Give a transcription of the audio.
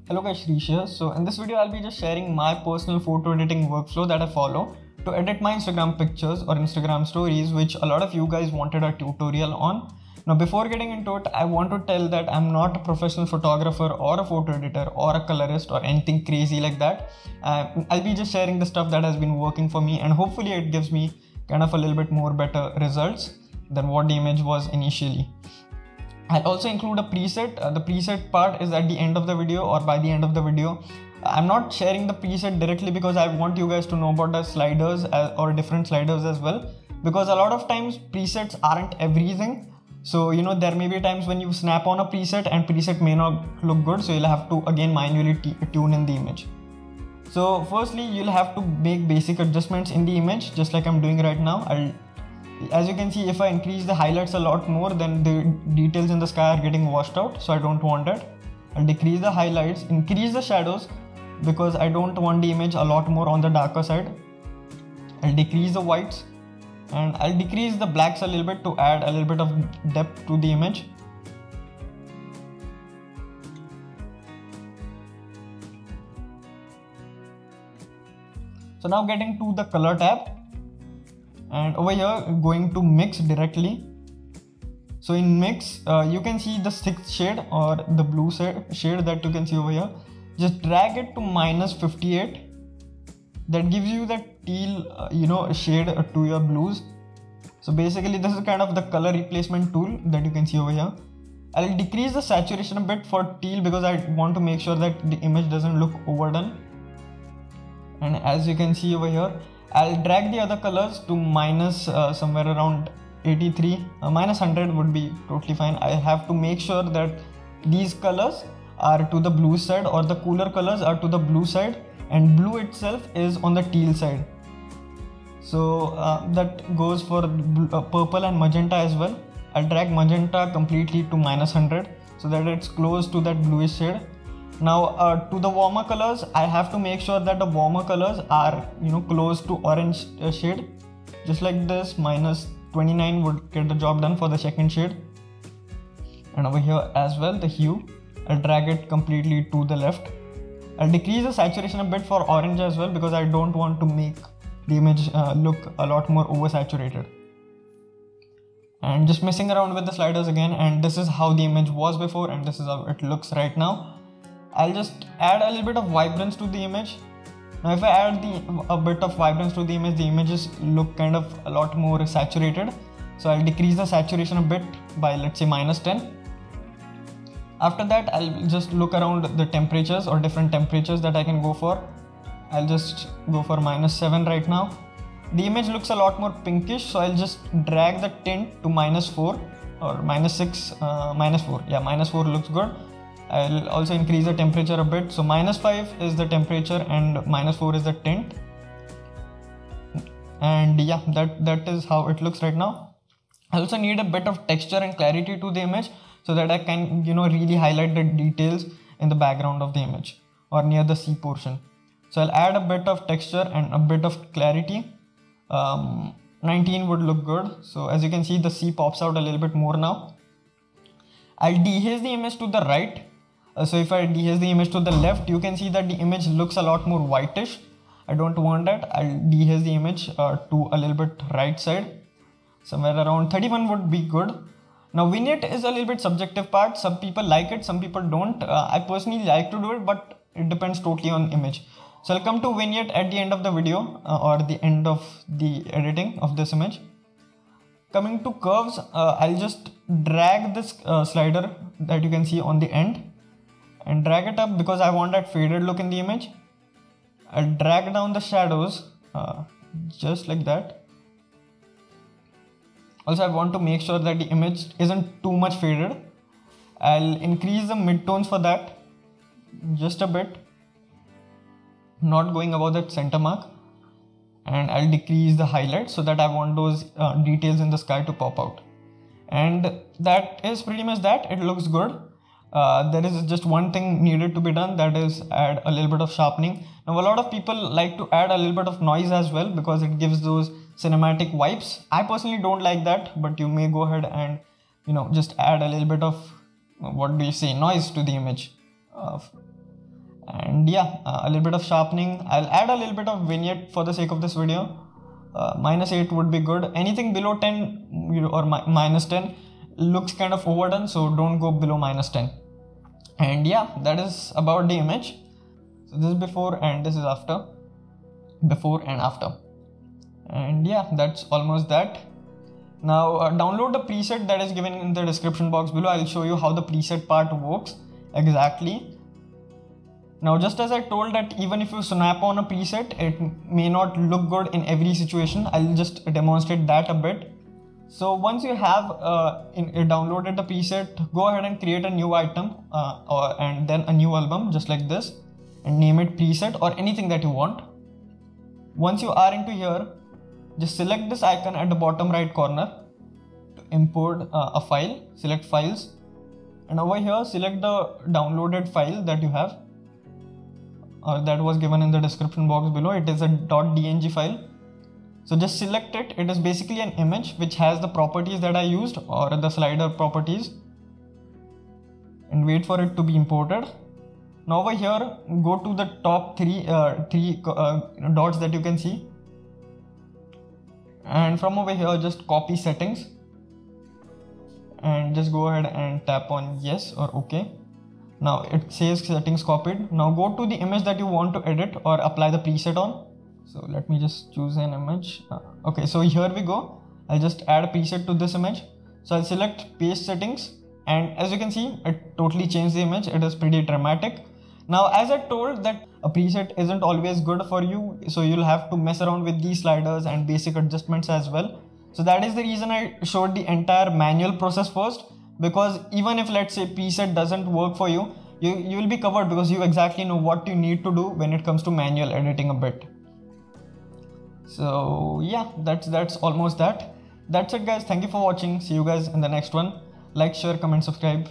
Hello guys, Shrish here. So in this video I'll be just sharing my personal photo editing workflow that I follow to edit my Instagram pictures or Instagram stories, which a lot of you guys wanted a tutorial on. Now before getting into it, I want to tell that I'm not a professional photographer or a photo editor or a colorist or anything crazy like that. I'll be just sharing the stuff that has been working for me, and hopefully it gives me kind of a little bit more better results than what the image was initially. I'll also include a preset. The preset part is at the end of the video or by the end of the video. I'm not sharing the preset directly because I want you guys to know about the sliders or different sliders as well, because a lot of times presets aren't everything. So there may be times when you snap on a preset and preset may not look good, so you'll have to again manually tune in the image. So firstly, you'll have to make basic adjustments in the image, just like I'm doing right now. As you can see, if I increase the highlights a lot more, then the details in the sky are getting washed out, so I don't want it. I'll decrease the highlights, increase the shadows, because I don't want the image a lot more on the darker side. I'll decrease the whites, and I'll decrease the blacks a little bit to add a little bit of depth to the image. So now getting to the color tab. And over here, going to mix directly. So in mix, you can see the 6th shade or the blue shade that you can see over here. Just drag it to -58. That gives you that teal, shade to your blues. So basically, this is kind of the color replacement tool that you can see over here. I'll decrease the saturation a bit for teal because I want to make sure that the image doesn't look overdone. And as you can see over here, I'll drag the other colors to somewhere around 83, -100 would be totally fine. I have to make sure that these colors are to the blue side, or the cooler colors are to the blue side, and blue itself is on the teal side. So that goes for purple and magenta as well. I'll drag magenta completely to -100 so that it's close to that bluish shade. Now to the warmer colors, I have to make sure that the warmer colors are close to orange shade, just like this. -29 would get the job done for the second shade. And over here as well, the hue, I'll drag it completely to the left. I'll decrease the saturation a bit for orange as well, because I don't want to make the image look a lot more oversaturated. And just messing around with the sliders again, and this is how the image was before and this is how it looks right now. I'll just add a little bit of vibrance to the image. Now if I add a bit of vibrance to the images look kind of a lot more saturated. So I'll decrease the saturation a bit by, let's say, -10. After that, I'll just look around the temperatures or different temperatures that I can go for. I'll just go for -7 right now. The image looks a lot more pinkish, so I'll just drag the tint to -4 or -6, -4. Yeah, -4 looks good. I'll also increase the temperature a bit. So -5 is the temperature and -4 is the tint. And yeah, that is how it looks right now. I also need a bit of texture and clarity to the image so that I can really highlight the details in the background of the image or near the C portion. So I'll add a bit of texture and a bit of clarity. 19 would look good. So as you can see, the C pops out a little bit more now. I'll dehaze the image to the right. So if I dehaze the image to the left, you can see that the image looks a lot more whitish. I don't want that. I'll dehaze the image to a little bit right side. Somewhere around 31 would be good. Now vignette is a little bit subjective part. Some people like it, some people don't. I personally like to do it, but it depends totally on image. So I'll come to vignette at the end of the video or the end of the editing of this image. Coming to curves, I'll just drag this slider that you can see on the end and drag it up because I want that faded look in the image. I'll drag down the shadows just like that. Also, I want to make sure that the image isn't too much faded. I'll increase the midtones for that just a bit, not going above that center mark. And I'll decrease the highlights so that I want those details in the sky to pop out. And that is pretty much that. It looks good. There is just one thing needed to be done, that is add a little bit of sharpening. Now a lot of people like to add a little bit of noise as well because it gives those cinematic vibes. I personally don't like that, but you may go ahead and just add a little bit of, what do you say, noise to the image. And yeah, a little bit of sharpening. I'll add a little bit of vignette for the sake of this video. -8 would be good. Anything below 10 or -10 looks kind of overdone, so don't go below -10. And yeah, that is about the image. So this is before and this is after. Before and after. And yeah, that's almost that. Now download the preset that is given in the description box below. I'll show you how the preset part works exactly. Now, just as I told that even if you snap on a preset, it may not look good in every situation. I'll just demonstrate that a bit. So once you have downloaded the preset, go ahead and create a new item and then a new album just like this, and name it preset or anything that you want. Once you are into here, just select this icon at the bottom right corner to import a file. Select files, and over here select the downloaded file that you have. That was given in the description box below. It is a .dng file. So just select it. It is basically an image which has the properties that I used, or the slider properties, and wait for it to be imported. Now over here, go to the top three dots that you can see, and from over here just copy settings and just go ahead and tap on yes or OK. Now it says settings copied. Now go to the image that you want to edit or apply the preset on. So let me just choose an image. Okay, so here we go. I'll just add a preset to this image. So I'll select paste settings, and as you can see, it totally changed the image. It is pretty dramatic. Now, as I told that a preset isn't always good for you, so you'll have to mess around with these sliders and basic adjustments as well. So that is the reason I showed the entire manual process first. Because even if, let's say, preset doesn't work for you, you will be covered because you exactly know what you need to do when it comes to manual editing a bit. So yeah, that's almost that. That's it guys. Thank you for watching. See you guys in the next one. Like, share, comment, subscribe.